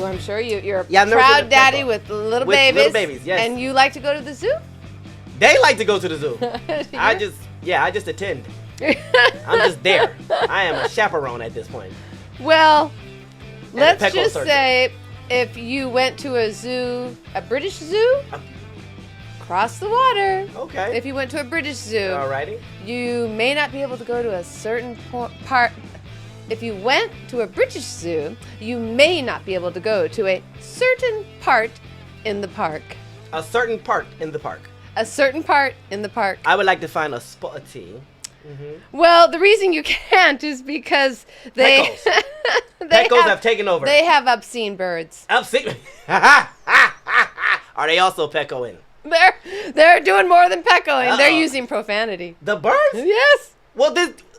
zoo, I'm sure. You're a Yeah, I've never proud been to daddy Peppa. with little With babies. little babies, yes. And you like to go to the zoo? They like to go to the zoo. I just attend. I'm just there. I am a chaperone at this point. Well, And let's a Pecco just surgeon. say if you went to a zoo, a British zoo, cross the water. Okay. If you went to a British zoo, Alrighty. you may not be able to go to a certain part. If you went to a British zoo, you may not be able to go to a certain part in the park. A certain part in the park. A certain part in the park. I would like to find a spotty. Well, the reason you can't is because they Peccos have taken over. They have obscene birds. Obscene. Are they also peccoing? They're doing more than peccoing. They're Uh-oh. using profanity. The birds? Yes. Well,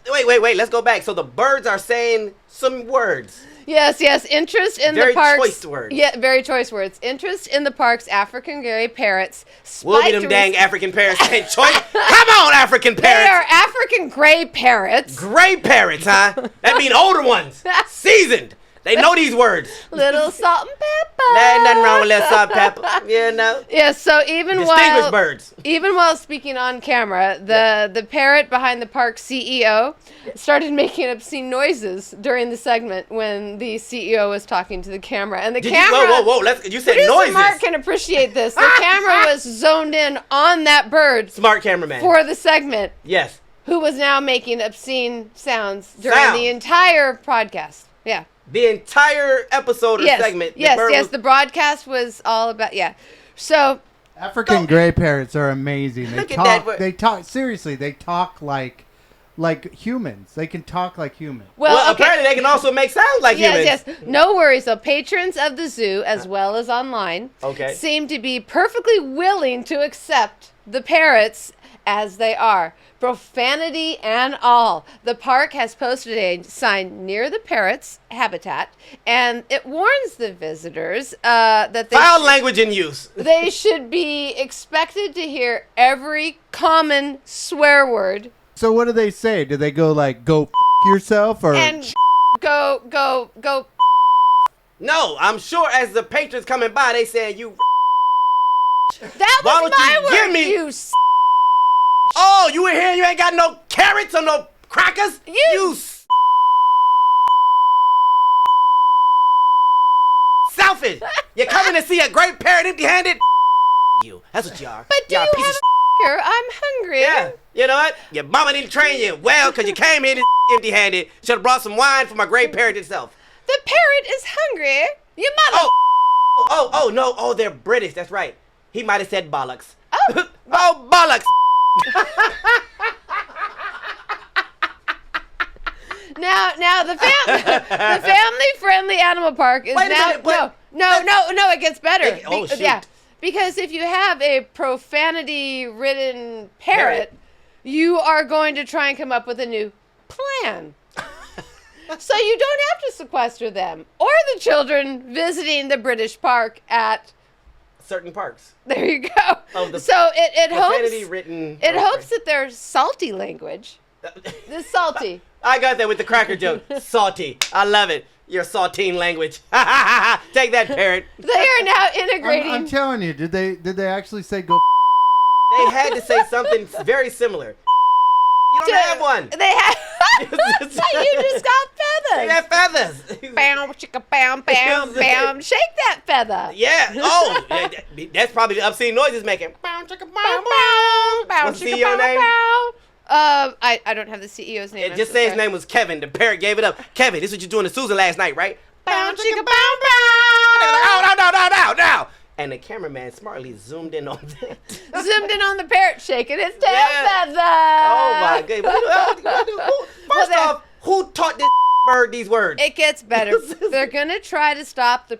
wait. Let's go back. So the birds are saying some words. Yes. Interest in Very the parks. choice words. Yeah, very choice words. Interest in the park's African gray parrots. We'll be them spiked dang res- African parrots saying choice. Come on, African They parrots. are African gray parrots. Gray parrots, huh? That mean older ones. Seasoned. They know these words. Little salt and pepper. There ain't nothing wrong with little salt and pepper. You know? Yeah, so even Distinguished while birds. even while speaking on camera, the parrot behind the park CEO started making obscene noises during the segment when the CEO was talking to the camera, and the camera. Whoa! You said Producer noises. Mark can appreciate this. The camera was zoned in on that bird Smart cameraman. for the segment, Yes. who was now making obscene sounds during the entire podcast. Yeah. The entire episode or segment. Yes. The broadcast was all about So African gray parrots are amazing. They Look at talk. that word. They talk seriously. They talk like humans. They can talk like humans. Well, okay. apparently they can also make sounds like humans. Yes. No worries. So patrons of the zoo, as well as online, seem to be perfectly willing to accept the parrots as they are. Profanity and all. The park has posted a sign near the parrots' habitat, and it warns the visitors that they Foul language in use. they should be expected to hear every common swear word So what do they say? Do they go like "go f- yourself" or and go. No, I'm sure as the patrons coming by, they saying you. That Why was don't my you word. give me- You Oh, you in here and you ain't got no carrots or no crackers? You selfish. You're coming to see a great parrot empty-handed? You. That's what you are. But do You're you a piece have of a I'm hungry. Yeah. You know what? Your mama didn't train you well because you came here empty-handed. Should have brought some wine for my great parrot itself. The parrot is hungry. You mother. Oh, no. Oh, they're British. That's right. He might have said bollocks. Oh. Oh, bollocks. Now the family-friendly animal park is Wait a now minute, but- no. It gets better. Shoot. Yeah, because if you have a profanity-ridden parrot, you are going to try and come up with a new plan. So you don't have to sequester them or the children visiting the British park at Certain parks. There you go. Of the So it profanity hopes written. it hopes that their salty language. The salty. I got that with the cracker joke. Salty. I love it. Your saltine language. Take that, parrot. They are now integrating. I'm telling you, did they actually say "go"? They had to say something very similar. You don't have one. They have. You just got feathers. You have feathers. Bam, chicka, bam, bam, bam. Shake that feather. Yeah. Oh, that's probably the obscene noise it's making. Bow, What's the chicka, CEO bow, name? bow. I don't have the CEO's name. Just say his name was Kevin. The parrot gave it up. Kevin, this is what you're doing to Susan last night, right? Bow, chicka, bow, bow. They were like, oh, no. And the cameraman smartly zoomed in on that. Zoomed in on the parrot shaking its tail feather. Oh my goodness. First off, who taught this bird these words? It gets better. They're going to try to stop the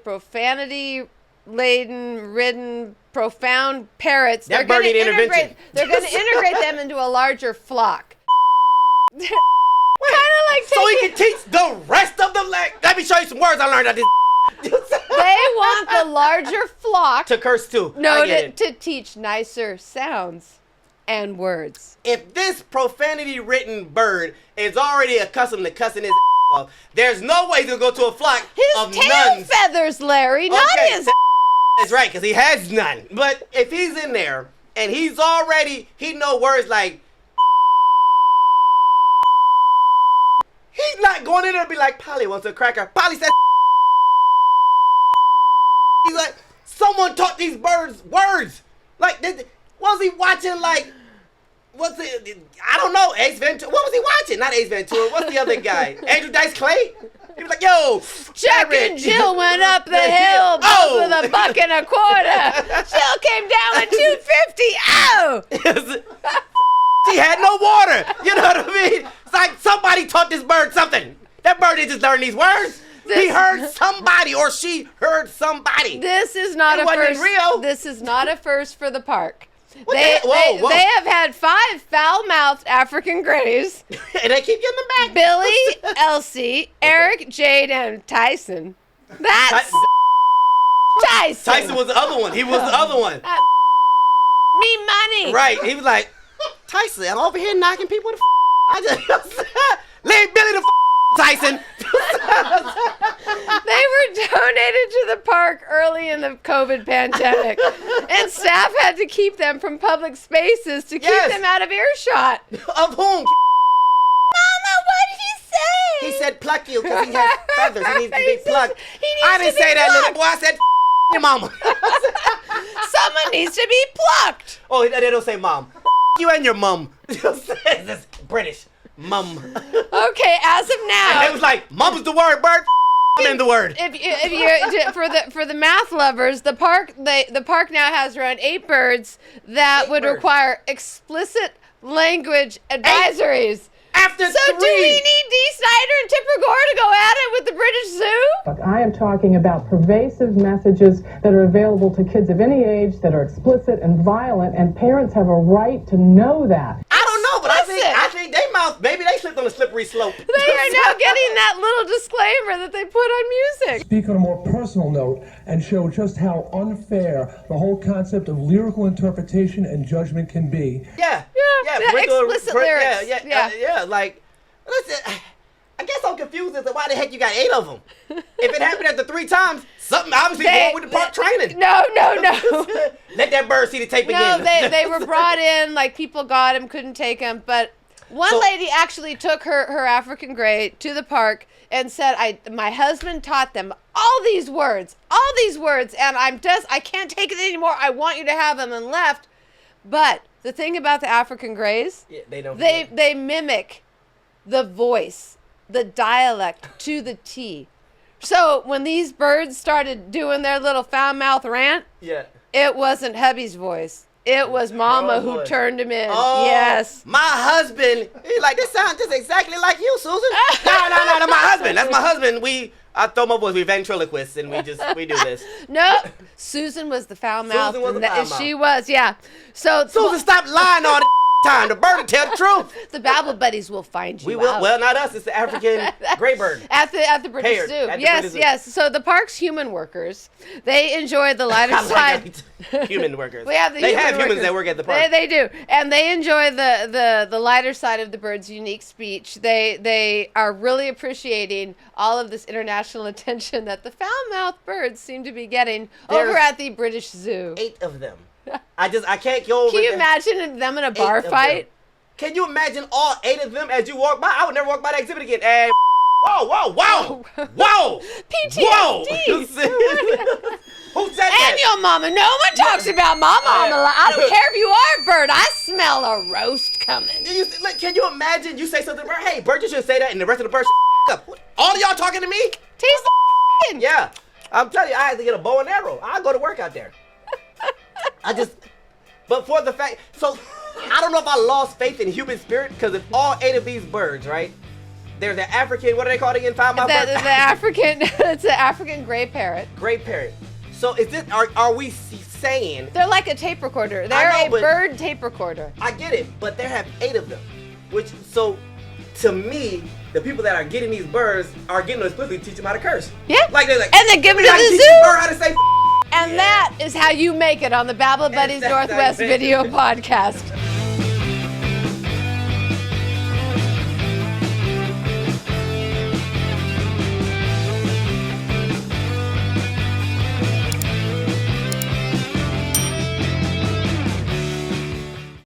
profanity-ridden, profound parrots. That bird need intervention. They're going to integrate them into a larger flock. Kind of like so he can teach the rest of them. Let me show you some words I learned out this. They want the larger flock to curse too. No, to teach nicer sounds and words. If this profanity-written bird is already accustomed to cussing his off. There's no way he's gonna go to a flock of His tail nuns. feathers, Larry, not his. That's right, because he has none. But if he's in there and he know words like, he's not going in there and be like, Polly wants a cracker. Polly says, he's like, someone taught these birds words. Like, was he watching like, I don't know, Ace Ventura. What was he watching? Not Ace Ventura. What's the other guy? Andrew Dice Clay? He was like, yo, Jack and Jill went up the hill both with $1.25. Jill came down with $2.50. Oh! He had no water. You know what I mean? It's like somebody taught this bird something. That bird didn't just learn these words. He heard somebody, or she heard somebody. This is not a first. Rio. This is not a first for the park. Whoa. They have had 5 foul-mouthed African greys. And they keep getting them back. Billy, Elsie, Eric, Jade, and Tyson. That's Tyson. Tyson was the other one. He was the other one. Me money. Right. He was like, Tyson, I'm over here knocking people in the I just leave Billy the Tyson. They were donated to the park early in the COVID pandemic, and staff had to keep them from public spaces to keep them out of earshot. Of whom? Mama, what did he say? He said pluck you because he has feathers. He needs to be plucked. I didn't say that, little boy. I said your mama. Someone needs to be plucked. Oh, they don't say mom. You and your mum. That's British. Mum. Okay, as of now. And it was like, mum's the word, bird. I'm in the word. If you for the math lovers, the park now has around 8 birds that would require explicit language advisories. After so 3. Do we need Dee Snyder and Tipper Gore to go at it with the British Zoo? I am talking about pervasive messages that are available to kids of any age that are explicit and violent, and parents have a right to know that. I don't know, but I think they maybe they slipped on a slippery slope. They are now getting that little disclaimer that they put on music. Speak on a more personal note and show just how unfair the whole concept of lyrical interpretation and judgment can be. Yeah. Explicit lyrics. Like, listen, I guess I'm confused as to why the heck you got 8 of them. If it happened after 3 times, something obviously wrong with the park training. No. Let that bird see the tape again. No, they were brought in, like people got them, couldn't take them, but one lady actually took her African gray to the park and said, my husband taught them all these words, and I can't take it anymore. I want you to have them, and left. But the thing about the African greys, they mimic the voice, the dialect to the T. So when these birds started doing their little foul mouth rant, it wasn't hubby's voice. It was Mama who turned him in. Oh, yes. My husband. He's like, this sounds just exactly like you, Susan. No, my husband. That's my husband. I throw my voice. We ventriloquists, and we do this. No, Susan was the foul mouth. Susan was the foul mouth. She was, yeah. So Susan, stop lying all the time. The bird will tell the truth. The Babble Buddies will find you. We will. Out. Well, not us. It's the African gray bird. At the British Zoo. Yes. So the park's human workers, they enjoy the lighter side. Human workers. They have humans that work at the park. They do, and they enjoy the lighter side of the bird's unique speech. They are really appreciating all of this international attention that the foul-mouthed birds seem to be getting over at the British Zoo. 8 of them. I can't go over. Can you imagine them in a bar fight? Can you imagine all 8 of them as you walk by? I would never walk by that exhibit again. Hey, whoa! PTSD. Whoa! Who said that? And your mama. No one talks about my mama. I don't care if you are a bird. I smell a roast coming. Can you imagine you say something to the bird? Hey, bird, you shouldn't say that, and the rest of the birds up. All of y'all talking to me? Taste the Yeah. I'm telling you, I had to get a bow and arrow. I'll go to work out there. But for the fact, so I don't know if I lost faith in human spirit, because if all 8 of these birds, right, there's the African, what are they called again? It's the African gray parrot. Gray parrot. So is this, are we saying? They're like a tape recorder. They're a bird tape recorder. I get it, but they have 8 of them. So to me, the people that are getting these birds are getting them explicitly to teach them how to curse. Yeah. Like they're like, and then give them to the teach zoo. The bird how to say. And that is how you make it on the Babble Buddies Northwest video podcast.